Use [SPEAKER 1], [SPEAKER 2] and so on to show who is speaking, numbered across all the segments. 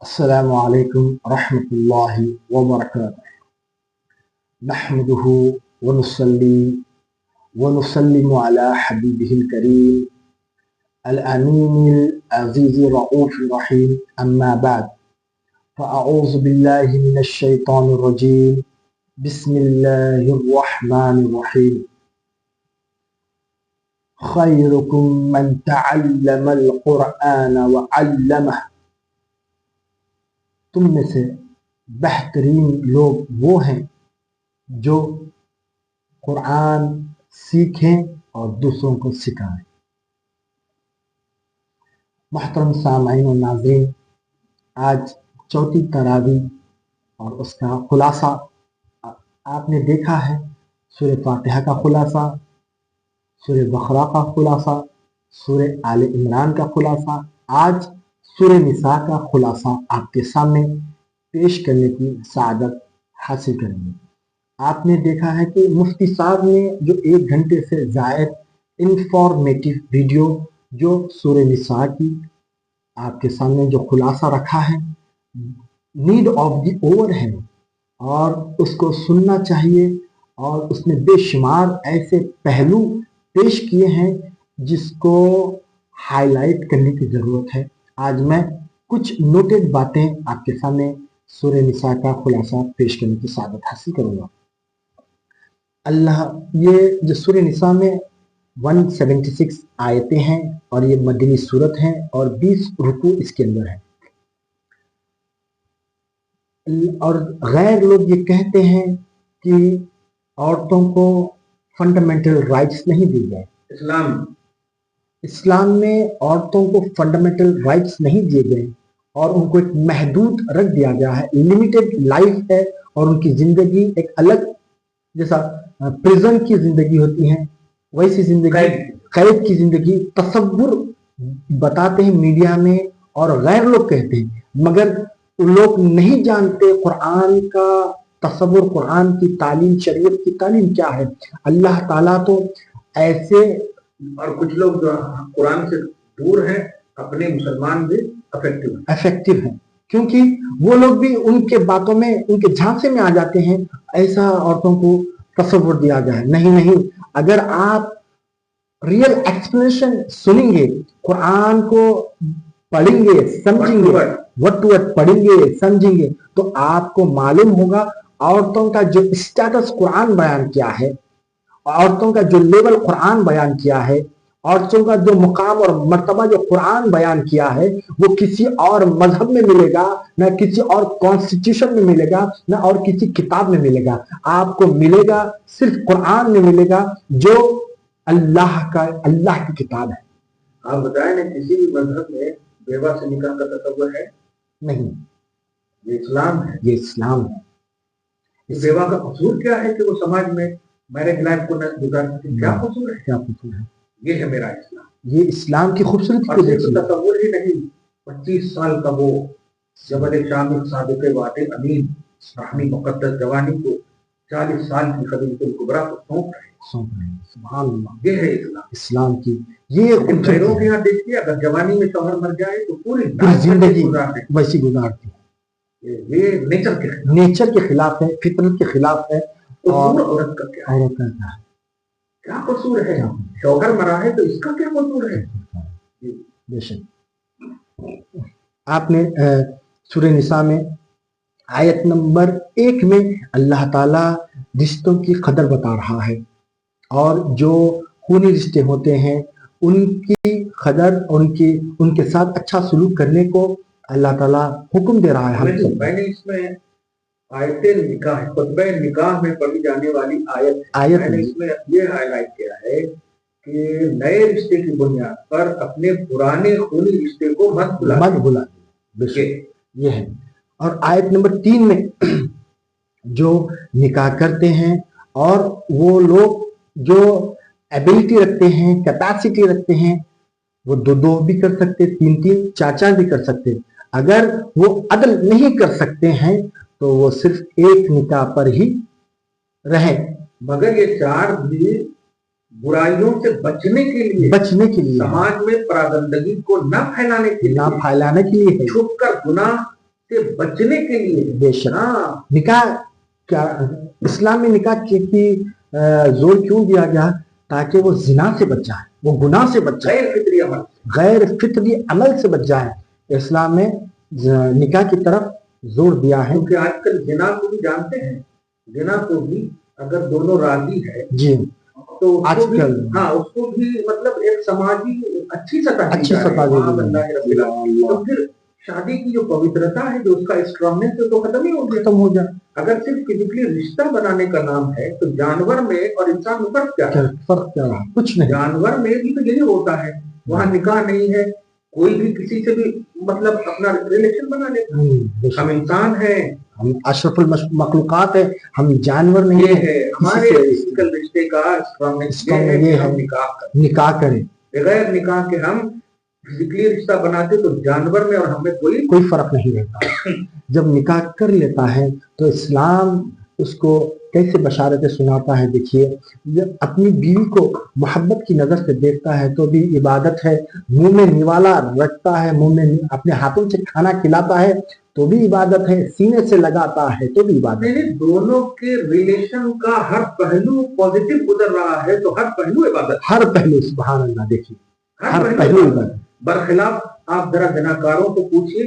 [SPEAKER 1] السلام عليكم ورحمة الله وبركاته. نحمده ونصلي ونسلم على حبيبه الكريم الأمين العزيز الرؤوف الرحيم. أما بعد فأعوذ بالله من الشيطان الرجيم. بسم الله الرحمن الرحيم. خيركم من تعلم القرآن وعلمه. تم میں سے بہترین لوگ وہ ہیں جو قرآن سیکھیں اور دوسروں کو سکھائیں. محترم سامعین و ناظرین، آج چوتھی تراویح اور اس کا خلاصہ آپ نے دیکھا ہے. سورہ فاتحہ کا خلاصہ، سورہ بقرہ کا خلاصہ، سورہ آل عمران کا خلاصہ. آج سورہ نساء کا خلاصہ آپ کے سامنے پیش کرنے کی سعادت حاصل کریں گے. آپ نے دیکھا ہے کہ مفتی صاحب نے جو 1 گھنٹے سے زائد انفارمیٹیو ویڈیو جو سورہ نساء کی آپ کے سامنے جو خلاصہ رکھا ہے، نیڈ آف دی اوور ہے اور اس کو سننا چاہیے. اور اس میں بے شمار ایسے پہلو پیش کیے ہیں جس کو ہائی لائٹ کرنے کی ضرورت ہے. آج میں کچھ نوٹڈ باتیں آپ کے سامنے سورہ نساء کا خلاصہ پیش کرنے کی سعادت حاصل کروں گا. یہ جو سورہ نساء میں 176 آیتیں ہیں اور یہ مدنی صورت ہیں اور 20 رکوع اس کے اندر ہیں. اور غیر لوگ یہ کہتے ہیں کہ عورتوں کو فنڈامنٹل رائٹس نہیں دی گئے. اسلام میں عورتوں کو فنڈامنٹل رائٹس نہیں دیے گئے اور ان کو ایک محدود رکھ دیا گیا ہے. لمیٹڈ لائف ہے اور ان کی زندگی ایک الگ، جیسا پریزن کی زندگی ہوتی ہے ویسی زندگی، قید کی زندگی تصور بتاتے ہیں میڈیا میں اور غیر لوگ کہتے ہیں، مگر لوگ نہیں جانتے قرآن کا تصور، قرآن کی تعلیم، شریعت کی تعلیم کیا ہے. اللہ تعالیٰ تو ایسے،
[SPEAKER 2] اور کچھ لوگ جو قرآن سے دور ہیں اپنے مسلمان بھی
[SPEAKER 1] افیکٹو ہیں کیونکہ وہ لوگ بھی ان کے باتوں میں، ان کے جھانسے میں آ جاتے ہیں. ایسا عورتوں کو تصور دیا گیا ہے. نہیں، اگر آپ ریئل ایکسپلینیشن سنیں گے، قرآن کو پڑھیں گے، سمجھیں گے، وٹ ٹو وٹ پڑھیں گے، سمجھیں گے، تو آپ کو معلوم ہوگا عورتوں کا جو اسٹیٹس قرآن بیان کیا ہے، عورتوں کا جو لیول قرآن بیان کیا ہے، عورتوں کا جو مقام اور مرتبہ جو قرآن بیان کیا ہے، وہ کسی اور مذہب میں ملے گا نہ، کسی اور کانسٹیٹیوشن میں ملے گا نہ، اور کسی کتاب میں ملے گا. آپ کو ملے گا صرف قرآن میں ملے گا جو اللہ کی کتاب ہے.
[SPEAKER 2] آپ بتائیں نا، کسی بھی مذہب میں بیوہ سے نکاح کا تصور ہے
[SPEAKER 1] نہیں.
[SPEAKER 2] یہ اسلام ہے.
[SPEAKER 1] یہ اسلام ہے.
[SPEAKER 2] اس بیوہ کا قصور کیا ہے کہ وہ سماج میں میرج لائف کو نہ گزار سکے؟ کیا قصور ہے؟
[SPEAKER 1] کیا قصور ہے؟
[SPEAKER 2] یہ ہے میرا اسلام.
[SPEAKER 1] یہ اسلام کی خوبصورتی کو دیکھیے.
[SPEAKER 2] تصور ہی نہیں، 25 سال کا وہ جبل شامل صادق وعد امین رحمی مقدس جوانی کو 40 سال کی خدیجۃ الکبریٰ کو سونپ رہے ہیں.
[SPEAKER 1] سبحان اللہ.
[SPEAKER 2] یہ ہے
[SPEAKER 1] اسلام کی یہ
[SPEAKER 2] غیروں کے یہاں دیکھیے، اگر جوانی میں شوہر مر جائے تو پوری
[SPEAKER 1] زندگی ویسی گزارتی ہے.
[SPEAKER 2] یہ
[SPEAKER 1] نیچر کے خلاف ہے، فطرت کے خلاف ہے.
[SPEAKER 2] اور عورت کا کیا ہے؟ کیا قصور ہے؟ شوہر مرا ہے تو اس کا کیا قصور ہے؟
[SPEAKER 1] بے شک. آپ نے سورہ نساء میں آیت نمبر 1 میں اللہ تعالیٰ رشتوں کی قدر بتا رہا ہے اور جو خونی رشتے ہوتے ہیں ان کی قدر، ان کے ساتھ اچھا سلوک کرنے کو اللہ تعالیٰ حکم دے رہا ہے.
[SPEAKER 2] میں نے اس میں آیت نکاح، خطبہ نکاح میں پڑھی جانے والی آیت میں نے اس میں یہ ہائی لائٹ کیا ہے کہ نئے رشتے کی بنیاد پر اپنے پرانے خونی رشتے کو مت بھلا.
[SPEAKER 1] یہ ہے. اور آیت نمبر 3 میں جو نکاح کرتے ہیں اور وہ لوگ جو ایبلٹی رکھتے ہیں، کیپیسٹی رکھتے ہیں، وہ 2 بھی کر سکتے، 3 4 بھی کر سکتے. اگر وہ عدل نہیں کر سکتے ہیں تو وہ صرف ایک نکاح پر ہی رہیں.
[SPEAKER 2] مگر یہ 4 بھی برائیوں سے بچنے کے لیے سماج میں پراگندگی کو نہ پھیلانے کے لیے
[SPEAKER 1] چھپ کر
[SPEAKER 2] گناہ سے بچنے کے لیے
[SPEAKER 1] بے شک
[SPEAKER 2] ہاں
[SPEAKER 1] نکاح کیا اسلام میں نکاح کی زور کیوں دیا گیا تاکہ وہ زنا سے بچ جائے, وہ گناہ سے بچ جائے,
[SPEAKER 2] غیر فطری عمل
[SPEAKER 1] غیر فطری عمل سے بچ جائے. اسلام میں نکاح کی طرف زور دیا ہے.
[SPEAKER 2] کیونکہ آج کل زنا کو بھی جانتے ہیں, زنا کو بھی اگر دونوں راضی ہے
[SPEAKER 1] جی
[SPEAKER 2] تو اس
[SPEAKER 1] آج
[SPEAKER 2] کو بھی
[SPEAKER 1] کل
[SPEAKER 2] ہاں اس کو بھی مطلب ایک سماجی اچھی سطح
[SPEAKER 1] اچھی سطح
[SPEAKER 2] تو پھر شادی کی جو پوترتا ہے, جو اس کا اسٹرانگنس ہے, تو ختم ہی ہو گیا.
[SPEAKER 1] ختم ہو جائے.
[SPEAKER 2] اگر صرف فزیکلی رشتہ بنانے کا نام ہے تو جانور میں اور انسان میں فرق کیا ہے؟
[SPEAKER 1] فرق کیا رہا؟ کچھ نہیں.
[SPEAKER 2] جانور میں بھی تو یہی ہوتا ہے, وہاں نکاح نہیں ہے, کوئی بھی کسی سے بھی مطلب اپنا ریلیشن بنا لیتا. ہم انسان ہیں,
[SPEAKER 1] ہم اشرف المخلوقات ہیں, ہم جانور نہیں
[SPEAKER 2] یہ
[SPEAKER 1] ہیں.
[SPEAKER 2] ہے ہمارے فزیکل رشتے کا اسٹرانگنس یہ ہے کہ ہم
[SPEAKER 1] نکاح کریں.
[SPEAKER 2] بغیر نکاح کے ہم فزیکلی رشتہ بناتے تو جانور میں اور ہمیں
[SPEAKER 1] کوئی فرق نہیں رہتا. جب نکاح کر لیتا ہے تو اسلام اس کو کیسے بشارتیں سناتا ہے. دیکھیے, جب اپنی بیوی کو محبت کی نظر سے دیکھتا ہے تو بھی عبادت ہے, منہ میں نوالا رکھتا ہے, منہ میں اپنے ہاتھوں سے کھانا کھلاتا ہے تو بھی عبادت ہے, سینے سے لگاتا ہے تو بھی عبادت ہے.
[SPEAKER 2] دونوں کے ریلیشن کا ہر پہلو پازیٹیو گزر رہا ہے تو ہر پہلو عبادت,
[SPEAKER 1] ہر پہلو. سبحان اللہ. دیکھیے ہر پہلو عبادت.
[SPEAKER 2] برخلاف آپ ذرا زناکاروں کو پوچھیے,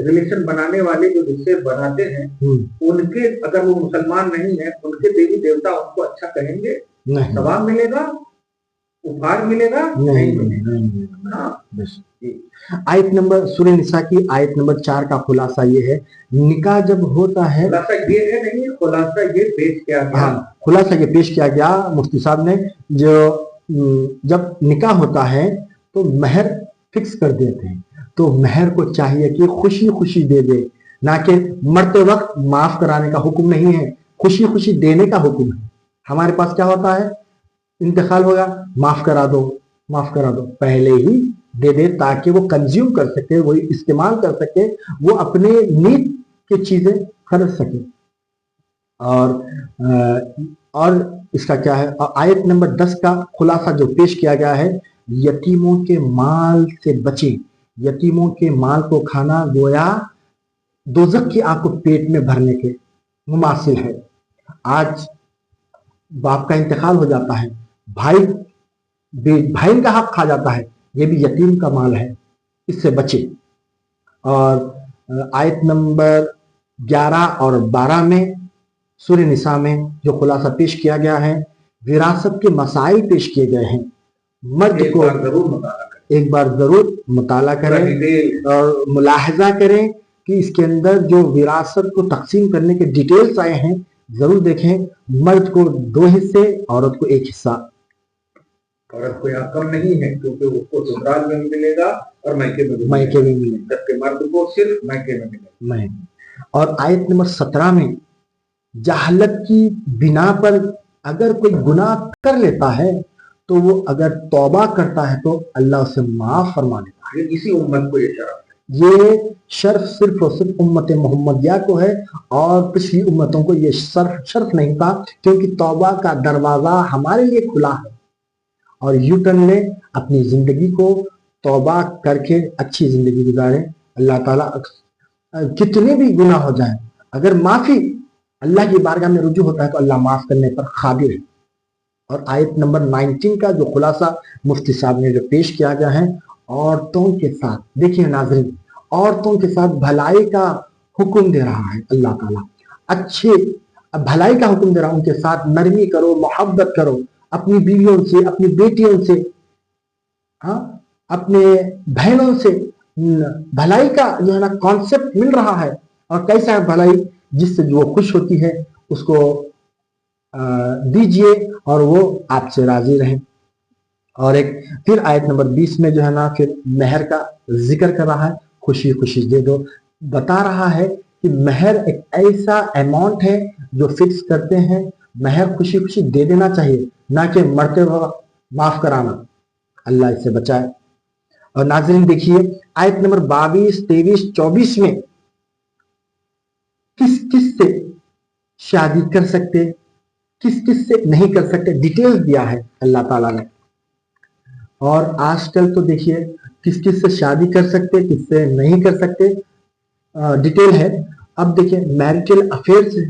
[SPEAKER 2] ریلیشن بنانے والے جو رشتے بناتے ہیں ان کے اگر وہ مسلمان نہیں ہے, ان کے دیوی دیوتا ان کو اچھا کہیں گے؟ ثواب ملے گا, اپہار ملے گا؟ نہیں ملے گا.
[SPEAKER 1] آیت نمبر سورہ نساء کی آیت نمبر 4 کا خلاصہ یہ ہے, نکاح جب ہوتا ہے,
[SPEAKER 2] خلاصہ یہ ہے نہیں, خلاصہ یہ پیش کیا گیا,
[SPEAKER 1] خلاصہ یہ پیش کیا گیا مفتی صاحب نے, جو جب نکاح ہوتا ہے تو مہر فکس کر دیتے ہیں, تو مہر کو چاہیے کہ خوشی خوشی دے دے, نہ کہ مرتے وقت معاف کرانے کا حکم نہیں ہے, خوشی خوشی دینے کا حکم ہے. ہمارے پاس کیا ہوتا ہے, انتقال ہوگا, معاف کرا دو, معاف کرا دو, پہلے ہی دے دے تاکہ وہ کنزیوم کر سکے, وہ استعمال کر سکے, وہ اپنے نیڈ کی چیزیں خرید سکے. اور اس کا کیا ہے, آیت نمبر 10 کا خلاصہ جو پیش کیا گیا ہے, یتیموں کے مال سے بچیں. یتیموں کے مال کو کھانا گویا دوزخ کی آگ کو پیٹ میں بھرنے کے مماثل ہے. آج باپ کا انتقال ہو جاتا ہے, بھائی کا حق کھا جاتا ہے, یہ بھی یتیم کا مال ہے, اس سے بچے. اور آیت نمبر 11 اور 12 میں سورہ نساء میں جو خلاصہ پیش کیا گیا ہے, وراثت کے مسائل پیش کیے گئے ہیں. مرد کو ایک بار ضرور مطالعہ کریں اور ملاحظہ کریں کہ اس کے اندر جو وراثت کو تقسیم کرنے کے ڈیٹیلز آئے ہیں ضرور دیکھیں. مرد کو 2 حصے, عورت کو 1 حصہ.
[SPEAKER 2] عورت کو یہاں کم نہیں ہے کیونکہ اس کو سسرال میں ملے گا اور میکے میں ملے گا, جبکہ مرد کو صرف میکے میں ملے گا.
[SPEAKER 1] اور آیت نمبر 17 میں جہالت کی بنا پر اگر کوئی گناہ کر لیتا ہے تو وہ اگر توبہ کرتا ہے تو اللہ اسے معاف فرما دیتا ہے.
[SPEAKER 2] اسی امت کو یہ شرف ہے.
[SPEAKER 1] یہ شرف صرف اور صرف امت محمدیہ کو ہے, اور پچھلی امتوں کو یہ شرف نہیں تھا, کیونکہ توبہ کا دروازہ ہمارے لیے کھلا ہے. اور یو ٹرن لیں, اپنی زندگی کو توبہ کر کے اچھی زندگی گزاریں. اللہ تعالیٰ کتنے بھی گناہ ہو جائیں, اگر معافی اللہ کی بارگاہ میں رجوع ہوتا ہے تو اللہ معاف کرنے پر قادر ہے. اور آیت نمبر 19 کا جو خلاصہ مفتی صاحب نے جو پیش کیا گیا ہے, عورتوں کے ساتھ, دیکھیے ناظرین, عورتوں کے ساتھ بھلائی کا حکم دے رہا ہے اللہ تعالیٰ. اچھے بھلائی کا حکم دے رہا ہے, ان کے ساتھ نرمی کرو, محبت کرو, اپنی بیویوں سے, اپنی بیٹیوں سے, اپنے بہنوں سے بھلائی کا جو ہے نا کانسیپٹ مل رہا ہے. اور کیسا ہے بھلائی, جس سے جو خوش ہوتی ہے اس کو دیجئے اور وہ آپ سے راضی رہیں. اور ایک پھر آیت نمبر 20 میں جو ہے نا پھر مہر کا ذکر کر رہا ہے, خوشی خوشی دے دو. بتا رہا ہے کہ مہر ایک ایسا اماؤنٹ ہے جو فکس کرتے ہیں, مہر خوشی خوشی دے دینا چاہیے, نہ کہ مرتے وقت معاف کرانا. اللہ اس سے بچائے. اور ناظرین دیکھیے آیت نمبر 22, 23, 24 میں کس کس سے شادی کر سکتے, کس کس سے نہیں کر سکتے, ڈیٹیل دیا ہے اللہ تعالیٰ نے. اور آج کل تو دیکھیے کس کس سے شادی کر سکتے, کس سے نہیں کر سکتے. ڈیٹیل ہے. اب دیکھیں میریٹل افیئر سے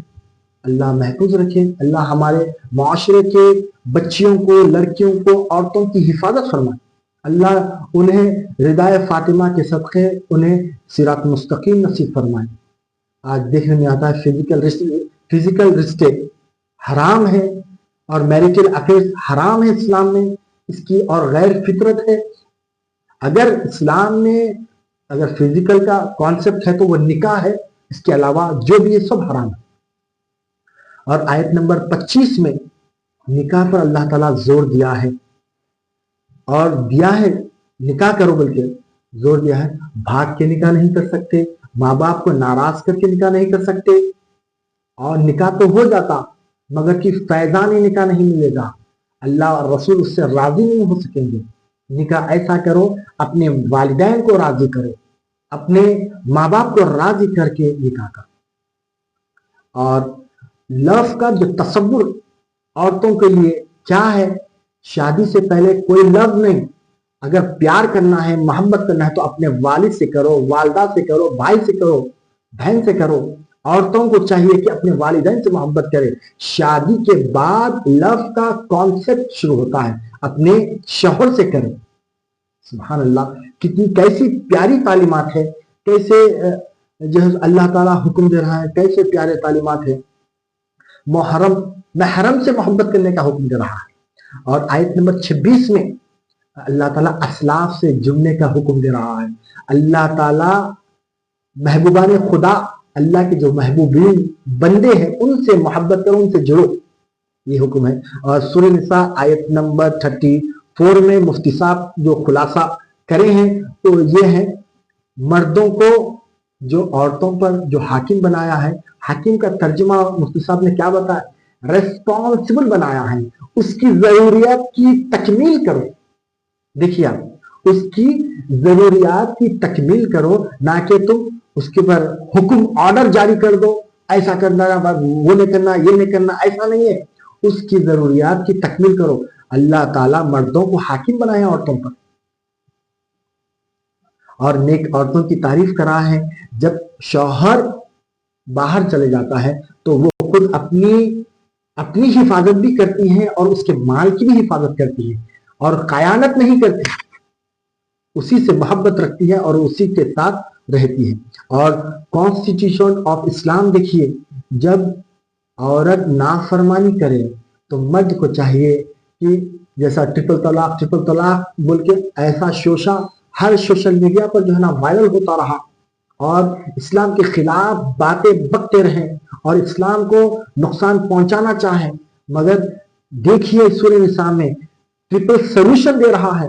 [SPEAKER 1] اللہ محفوظ رکھے. اللہ ہمارے معاشرے کے بچیوں کو، لڑکیوں کو، عورتوں کی حفاظت فرمائے. اللہ انہیں ردائے فاطمہ کے صدقے انہیں صراط مستقیم نصیب فرمائے. آج دیکھنے میں آتا ہے فزیکل رشتے حرام ہے اور میریٹل افیئر حرام ہے اسلام میں اس کی، اور غیر فطرت ہے. اگر اسلام میں اگر فزیکل کا کانسیپٹ ہے تو وہ نکاح ہے، اس کے علاوہ جو بھی ہے سب حرام ہے. اور آیت نمبر 25 میں نکاح پر اللہ تعالیٰ زور دیا ہے، اور دیا ہے نکاح کرو، بلکہ زور دیا ہے بھاگ کے نکاح نہیں کر سکتے، ماں باپ کو ناراض کر کے نکاح نہیں کر سکتے، اور نکاح تو ہو جاتا مگر کہ فیضان نکاح نہیں ملے گا، اللہ اور رسول اس سے راضی نہیں ہو سکیں گے. نکاح ایسا کرو اپنے والدین کو راضی کرو، اپنے ماں باپ کو راضی کر کے نکاح کرو. اور لو کا جو تصور عورتوں کے لیے کیا ہے، شادی سے پہلے کوئی لو نہیں. اگر پیار کرنا ہے، محبت کرنا ہے تو اپنے والد سے کرو، والدہ سے کرو، بھائی سے کرو، بہن سے کرو. عورتوں کو چاہیے کہ اپنے والدین سے محبت کرے. شادی کے بعد لو کا کانسیپٹ شروع ہوتا ہے، اپنے شوہر سے کرے. سبحان اللہ، کیسی پیاری تعلیمات ہے، کیسے جو ہے اللہ تعالیٰ حکم دے رہا ہے، کیسے پیارے تعلیمات ہے. محرم سے محبت کرنے کا حکم دے رہا ہے. اور آیت نمبر 26 میں اللہ تعالیٰ اسلاف سے جڑنے کا حکم دے رہا ہے. اللہ تعالیٰ محبوبان خدا، اللہ کے جو محبوبین بندے ہیں ان سے محبت کرو، ان سے جڑو، یہ حکم ہے. اور سورہ نساء آیت نمبر 34 میں مفتی صاحب جو خلاصہ کرے ہیں تو یہ ہے مردوں کو جو عورتوں پر جو حاکم بنایا ہے، حاکم کا ترجمہ مفتی صاحب نے کیا بتایا، ریسپانسبل بنایا ہے. اس کی ضروریات کی تکمیل کرو. دیکھیے آپ، اس کی ضروریات کی تکمیل کرو، نہ کہ تم اس کے پر حکم آرڈر جاری کر دو، ایسا کرنا، وہ نہیں کرنا، یہ نہیں کرنا. ایسا نہیں ہے، اس کی ضروریات کی تکمیل کرو. اللہ تعالیٰ مردوں کو حاکم بنائے عورتوں پر، اور نیک عورتوں کی تعریف کرا ہے. جب شوہر باہر چلے جاتا ہے تو وہ خود اپنی حفاظت بھی کرتی ہیں اور اس کے مال کی بھی حفاظت کرتی ہے، اور خیانت نہیں کرتی، اسی سے محبت رکھتی ہے اور اسی کے ساتھ رہتی ہے. اور کانسٹیٹیوشن آف اسلام دیکھیے، جب عورت نافرمانی کرے تو مرد کو چاہیے کہ جیسا ٹرپل طلاق بول کے ایسا شوشہ ہر سوشل میڈیا پر جو ہے نا وائرل ہوتا رہا، اور اسلام کے خلاف باتیں بکتے رہے اور اسلام کو نقصان پہنچانا چاہیں. مگر دیکھیے سورہ نساء میں ٹرپل سولوشن دے رہا ہے.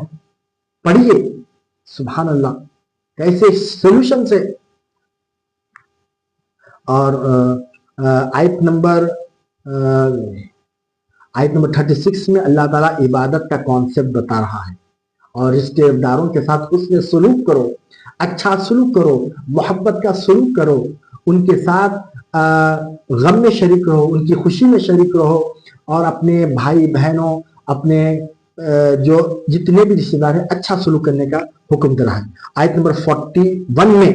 [SPEAKER 1] پڑھیے، سبحان اللہ، کیسے سولوشن سے. اور آیت نمبر 36 میں اللہ تعالیٰ عبادت کا کانسیپٹ بتا رہا ہے. اور رشتے داروں کے ساتھ حسن سلوک کرو، اچھا سلوک کرو، محبت کا سلوک کرو، ان کے ساتھ غم میں شریک رہو، ان کی خوشی میں شریک رہو، اور اپنے بھائی بہنوں، اپنے جو جتنے بھی رشتے دار ہیں اچھا سلوک کرنے کا حکم دے رہا ہے. آیت نمبر 41 میں،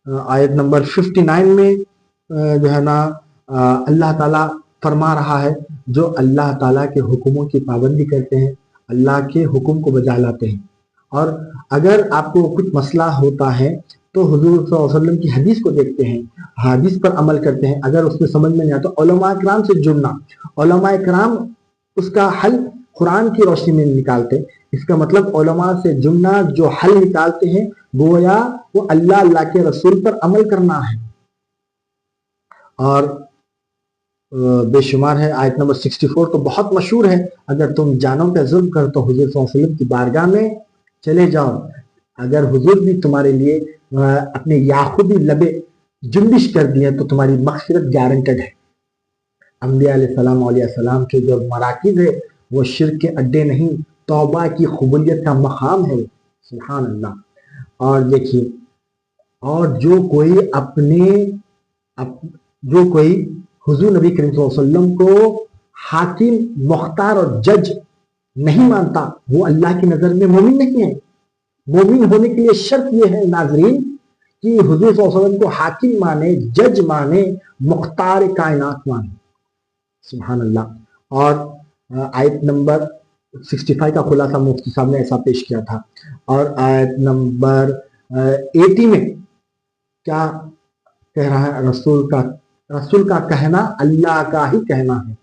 [SPEAKER 1] آیت نمبر 59 میں جو ہے نا اللہ تعالیٰ فرما رہا ہے، جو اللہ تعالیٰ کے حکموں کی پابندی کرتے ہیں، اللہ کے حکم کو بجا لاتے ہیں. اور اگر آپ کو کچھ مسئلہ ہوتا ہے تو حضور صلی اللہ علیہ وسلم کی حدیث کو دیکھتے ہیں، حدیث پر عمل کرتے ہیں. اگر اس میں سمجھ میں نہیں آتا تو علماء کرام سے جڑنا، علماء کرام اس کا حل قرآن کی روشنی میں نکالتے. اس کا مطلب علماء سے جڑنا جو حل نکالتے ہیں گویا وہ اللہ کے رسول پر عمل کرنا ہے. اور بے شمار ہے. آیت نمبر 64 تو بہت مشہور ہے، اگر تم جانوں پہ ظلم کرو تو حضور صلی اللہ علیہ وسلم کی بارگاہ میں چلے جاؤ. اگر حضور بھی تمہارے لیے اپنے یعقوبی لبے جنبش کر دیے تو تمہاری مغفرت گارنٹڈ ہے. انبیاء علیہ السلام، اولیاء السلام کے جو مراکز ہے وہ شرک کے اڈے نہیں، توبہ کی قبولیت کا مقام ہے. سبحان اللہ. اور دیکھیے، اور جو کوئی حضور نبی کریم صلی اللہ علیہ وسلم کو حاکم، مختار اور جج نہیں مانتا وہ اللہ کی نظر میں مومن نہیں ہے. مومن ہونے کے لیے شرط یہ ہے ناظرین کہ حضور صلی اللہ علیہ وسلم کو حاکم مانے، جج مانے، مختار کائنات مانے. سبحان اللہ. اور آیت نمبر 65 کا خلاصہ مفتی صاحب نے ایسا پیش کیا تھا. اور آیت نمبر 80 میں کیا کہہ رہا ہے؟ رسول کا کہنا اللہ کا ہی کہنا ہے.